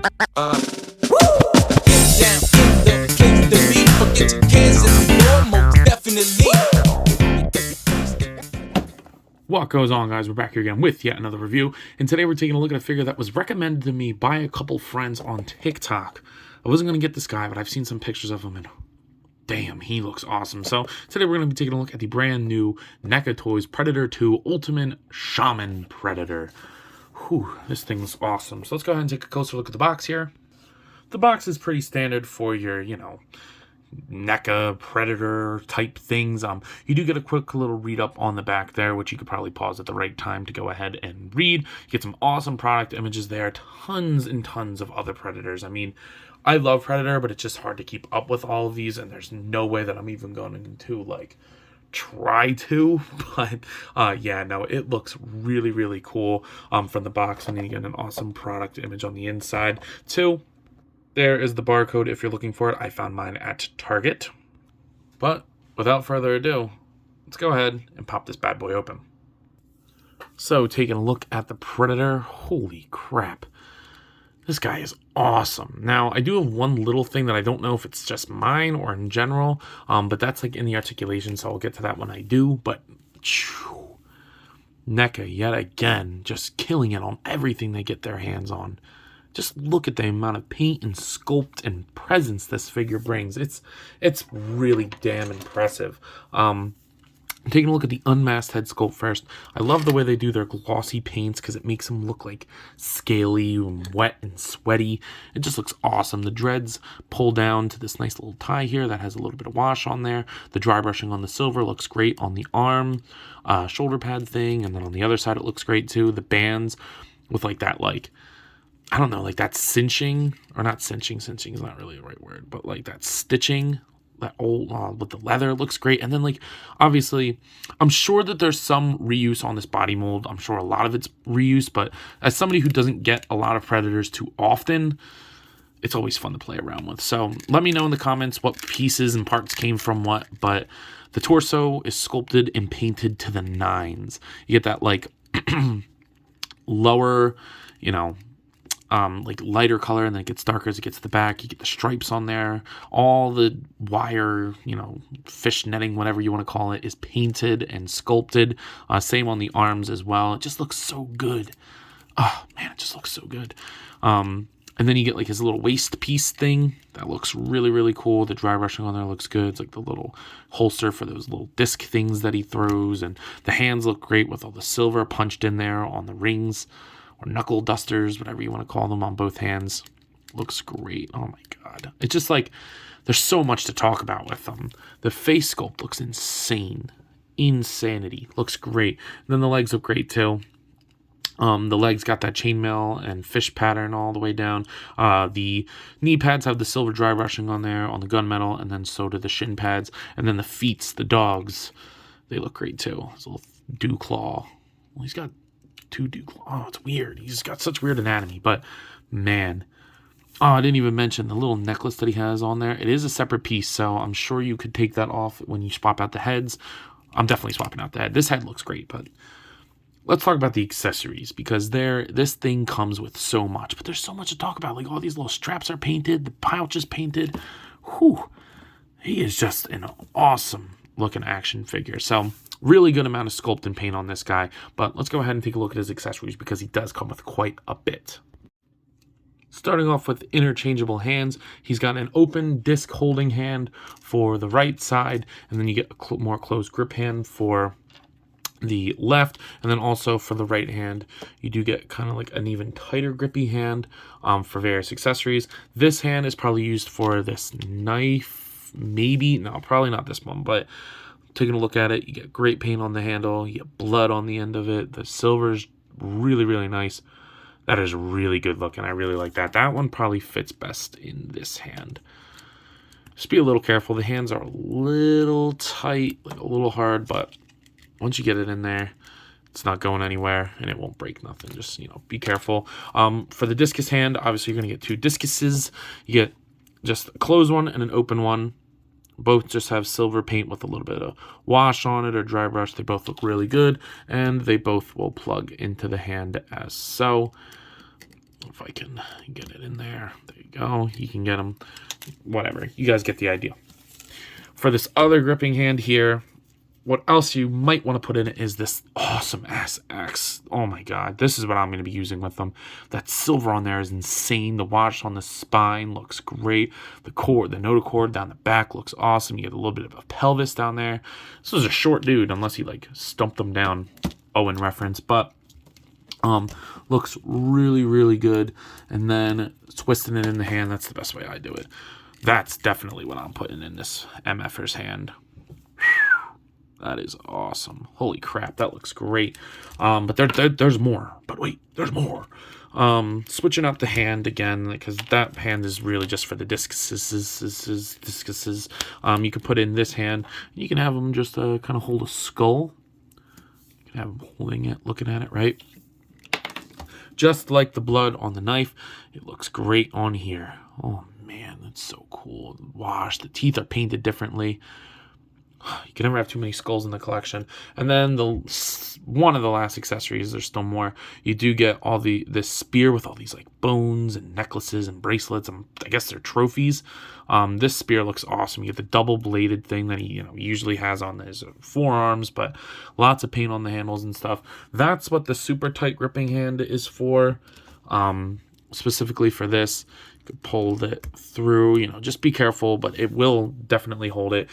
Down in the place to be. Forget your cares in the door, most definitely. What goes on, guys? We're back here again with yet another review, and today we're taking a look at a figure that was recommended to me by a couple friends on TikTok. I wasn't going to get this guy, but I've seen some pictures of him, and damn, he looks awesome. So today we're going to be taking a look at the brand new Neca Toys Predator 2 Ultimate Shaman Predator. Whew, this thing looks awesome. So let's go ahead and take a closer look at the box here. The box is pretty standard for your, NECA Predator type things. You do get a quick little read up on the back there, which you could probably pause at the right time to go ahead and read. You get some awesome product images there, tons and tons of other Predators. I mean, I love Predator, but it's just hard to keep up with all of these, and there's no way that I'm even going to try to. But yeah, no, it looks really, really cool from the box, and then you get an awesome product image on the inside too. There is the barcode if you're looking for it. I found mine at Target. But without further ado, let's go ahead and pop this bad boy open. So taking a look at the Predator, holy crap. This guy is awesome. Now, I do have one little thing that I don't know if it's just mine or in general, but that's in the articulation, so I'll get to that when I do. But NECA, yet again, just killing it on everything they get their hands on. Just look at the amount of paint and sculpt and presence this figure brings. It's really damn impressive. Taking a look at the Unmasked head sculpt first. I love the way they do their glossy paints because it makes them look like scaly and wet and sweaty. It just looks awesome. The dreads pull down to this nice little tie here that has a little bit of wash on there. The dry brushing on the silver looks great on the arm, shoulder pad thing, and then on the other side it looks great too. The bands with that I don't know, that cinching, or not cinching is not really the right word, but that stitching, that old, with the leather looks great. And then obviously, I'm sure that there's some reuse on this body mold. I'm sure a lot of it's reuse, but as somebody who doesn't get a lot of Predators too often, it's always fun to play around with. So let me know in the comments what pieces and parts came from what, but the torso is sculpted and painted to the nines. You get that lower, lighter color, and then it gets darker as it gets to the back. You get the stripes on there. All the wire, fish netting, whatever you want to call it, is painted and sculpted. Same on the arms as well. It just looks so good. Oh man, it just looks so good. And then you get his little waist piece thing that looks really, really cool. The dry brushing on there looks good. It's the little holster for those little disc things that he throws, and the hands look great with all the silver punched in there on the rings, or knuckle dusters, whatever you want to call them, on both hands. Looks great. Oh my god. It's just there's so much to talk about with them. The face sculpt looks insane. Insanity. Looks great. And then the legs look great too. The legs got that chainmail and fish pattern all the way down. The knee pads have the silver dry brushing on there on the gunmetal, and then so do the shin pads. And then the feet, the dogs, they look great too. It's a little dew claw. Well, he's got two dew claw. Oh, it's weird. He's got such weird anatomy, but man. Oh, I didn't even mention the little necklace that he has on there. It is a separate piece, so I'm sure you could take that off when you swap out the heads. I'm definitely swapping out the head. This head looks great, but let's talk about the accessories, because this thing comes with so much, but there's so much to talk about. All these little straps are painted, the pouch is painted. Whew. He is just an awesome looking action figure. So really good amount of sculpt and paint on this guy, but let's go ahead and take a look at his accessories, because he does come with quite a bit. Starting off with interchangeable hands, he's got an open disc holding hand for the right side, and then you get a more closed grip hand for the left, and then also for the right hand you do get kind of an even tighter grippy hand for various accessories. This hand is probably used for this knife, maybe, no, probably not this one, but taking a look at it, you get great paint on the handle, you get blood on the end of it. The silver's really, really nice. That is really good looking. I really like that. That one probably fits best in this hand. Just be a little careful. The hands are a little tight, a little hard, but once you get it in there, it's not going anywhere and it won't break nothing. Just, be careful. For the discus hand, obviously you're going to get two discuses. You get just a closed one and an open one. Both just have silver paint with a little bit of wash on it or dry brush. They both look really good, and they both will plug into the hand as so. If I can get it in there. There you go. You can get them. Whatever. You guys get the idea. For this other gripping hand here, what else you might want to put in it is this awesome ass axe. Oh my god, this is what I'm going to be using with them. That silver on there is insane. The wash on the spine looks great. The cord, the notochord down the back looks awesome. You get a little bit of a pelvis down there. This was a short dude, unless he like stumped them down. Owen reference, but looks really, really good. And then twisting it in the hand, that's the best way I do it. That's definitely what I'm putting in this MFer's hand. That is awesome. Holy crap, that looks great. But there's more. But wait, there's more. Switching out the hand again, because that hand is really just for the discuses. You can put in this hand. You can have them just kind of hold a skull. You can have them holding it, looking at it, right? Just like the blood on the knife, it looks great on here. Oh man, that's so cool. Wash. The teeth are painted differently. You can never have too many skulls in the collection. And then one of the last accessories, there's still more. You do get all this spear with all these like bones and necklaces and bracelets. I guess they're trophies. This spear looks awesome. You get the double bladed thing that he usually has on his forearms, but lots of paint on the handles and stuff. That's what the super tight gripping hand is for. Specifically for this, you could pull it through. Just be careful, but it will definitely hold it.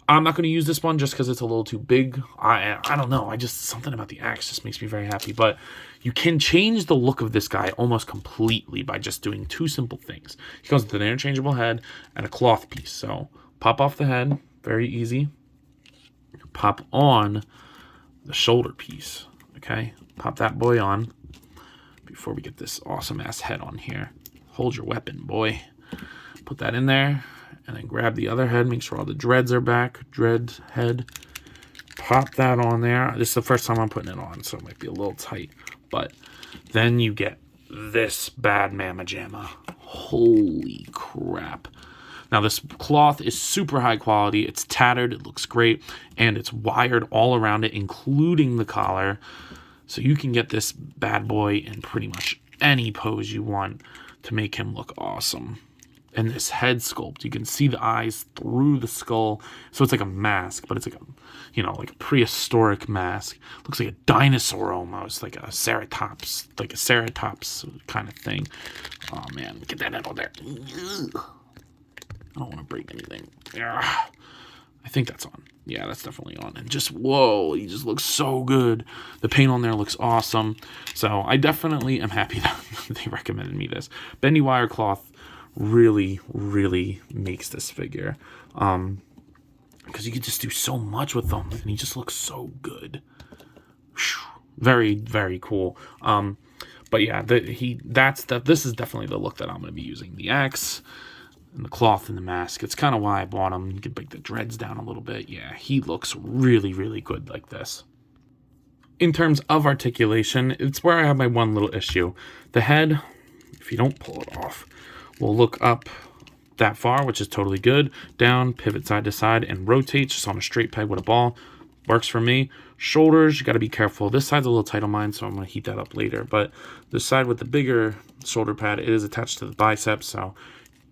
I'm not going to use this one just because it's a little too big. I don't know. Something about the axe just makes me very happy. But you can change the look of this guy almost completely by just doing two simple things. He comes with an interchangeable head and a cloth piece. So pop off the head, very easy. Pop on the shoulder piece. Okay, pop that boy on before we get this awesome ass head on here. Hold your weapon, boy. Put that in there. And then grab the other head, make sure all the dreads are back. Dread head. Pop that on there. This is the first time I'm putting it on, so it might be a little tight. But then you get this bad mamma jamma. Holy crap. Now this cloth is super high quality. It's tattered, it looks great, and it's wired all around it, including the collar. So you can get this bad boy in pretty much any pose you want to make him look awesome. And this head sculpt, you can see the eyes through the skull. So it's like a mask, but it's like a, like a prehistoric mask. Looks like a dinosaur almost, like a ceratops kind of thing. Oh man, get that head on there. I don't want to break anything. I think that's on. Yeah, that's definitely on. And just, whoa, he just looks so good. The paint on there looks awesome. So I definitely am happy that they recommended me this. Bendy wire cloth really, really makes this figure. Because you can just do so much with them. And he just looks so good. Very, very cool. But yeah, this is definitely the look that I'm going to be using. The axe and the cloth and the mask. It's kind of why I bought him. You can break the dreads down a little bit. Yeah, he looks really, really good like this. In terms of articulation, it's where I have my one little issue. The head, if you don't pull it off, will look up that far, which is totally good. Down, pivot side to side, and rotate just on a straight peg with a ball. Works for me. Shoulders, you got to be careful. This side's a little tight on mine, so I'm going to heat that up later. But the side with the bigger shoulder pad, it is attached to the biceps, so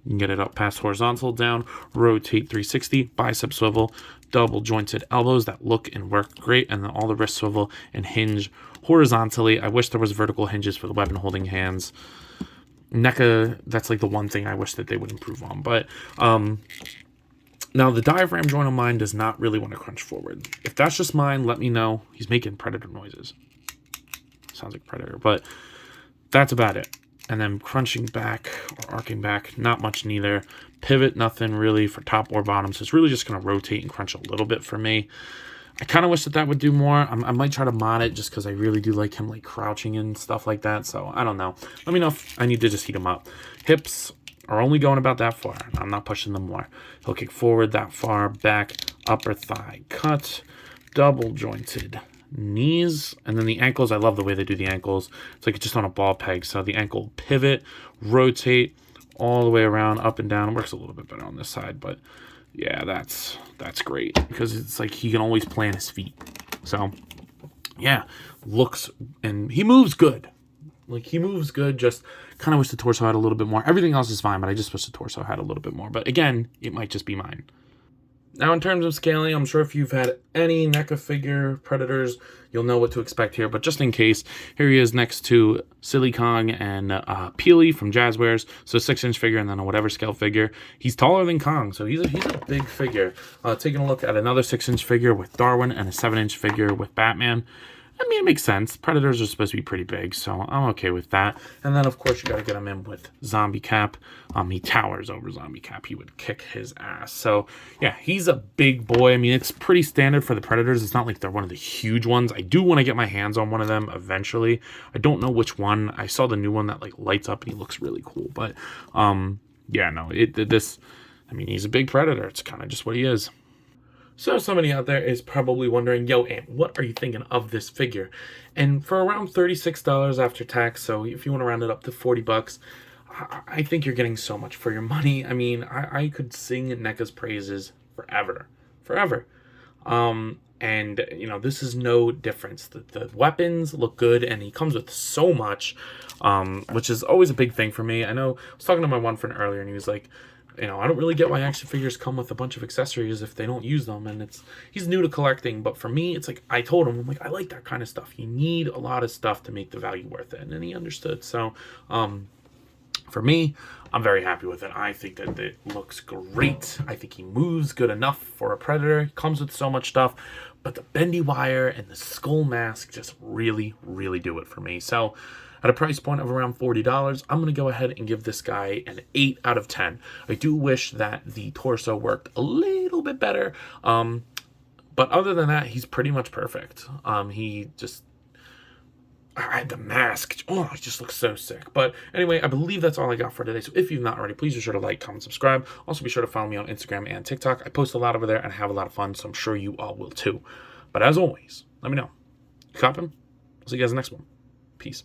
you can get it up past horizontal, down, rotate 360, bicep swivel, double jointed elbows that look and work great, and then all the wrist swivel and hinge horizontally. I wish there was vertical hinges for the weapon holding hands. Neca, that's like the one thing I wish that they would improve on. But now the diaphragm joint on mine does not really want to crunch forward. If that's just mine, let me know. He's making Predator noises. Sounds like Predator, but that's about it. And then crunching back or arcing back, not much neither. Pivot, nothing really for top or bottom. So it's really just going to rotate and crunch a little bit for me. I kind of wish that would do more. I might try to mod it just because I really do like him like crouching and stuff like that. So I don't know. Let me know if I need to just heat him up. Hips are only going about that far. I'm not pushing them more. He'll kick forward that far, back, upper thigh cut, double jointed knees, and then the ankles. I love the way they do the ankles. It's like just on a ball peg. So the ankle pivot, rotate all the way around, up and down. It works a little bit better on this side, but yeah, that's great because it's like he can always plant his feet. So yeah, looks, and he moves good. Like, he moves good, just kind of wish the torso had a little bit more. Everything else is fine, but I just wish the torso had a little bit more. But again, it might just be mine. Now, in terms of scaling, I'm sure if you've had any NECA figure Predators, you'll know what to expect here. But just in case, here he is next to Silly Kong and Peely from Jazzwares. So 6-inch figure and then a whatever scale figure. He's taller than Kong, so he's a big figure. Taking a look at another 6-inch figure with Darwin and a 7-inch figure with Batman. I mean, it makes sense. Predators are supposed to be pretty big, so I'm okay with that. And then, of course, you got to get him in with Zombie Cap. He towers over Zombie Cap. He would kick his ass. So, yeah, he's a big boy. I mean, it's pretty standard for the Predators. It's not like they're one of the huge ones. I do want to get my hands on one of them eventually. I don't know which one. I saw the new one that, like, lights up, and he looks really cool. But, yeah, no, I mean, he's a big Predator. It's kind of just what he is. So somebody out there is probably wondering, yo, Ant, what are you thinking of this figure? And for around $36 after tax, so if you want to round it up to 40 bucks, I think you're getting so much for your money. I mean, I could sing NECA's praises forever. And, you know, this is no difference. The weapons look good, and he comes with so much, which is always a big thing for me. I know I was talking to my one friend earlier, and he was like, you know, I don't really get why action figures come with a bunch of accessories if they don't use them. And he's new to collecting, but for me, it's like, I told him, I'm like, I like that kind of stuff. You need a lot of stuff to make the value worth it. And then he understood. So, for me, I'm very happy with it. I think that it looks great. I think he moves good enough for a Predator. He comes with so much stuff, but the bendy wire and the skull mask just really, really do it for me. So, at a price point of around $40, I'm going to go ahead and give this guy an 8 out of 10. I do wish that the torso worked a little bit better, but other than that, he's pretty much perfect. The mask, it just looks so sick. But anyway, I believe that's all I got for today. So if you've not already, please be sure to like, comment, subscribe. Also be sure to follow me on Instagram and TikTok. I post a lot over there and have a lot of fun, so I'm sure you all will too. But as always, let me know. Coppin'? I'll see you guys in the next one. Peace.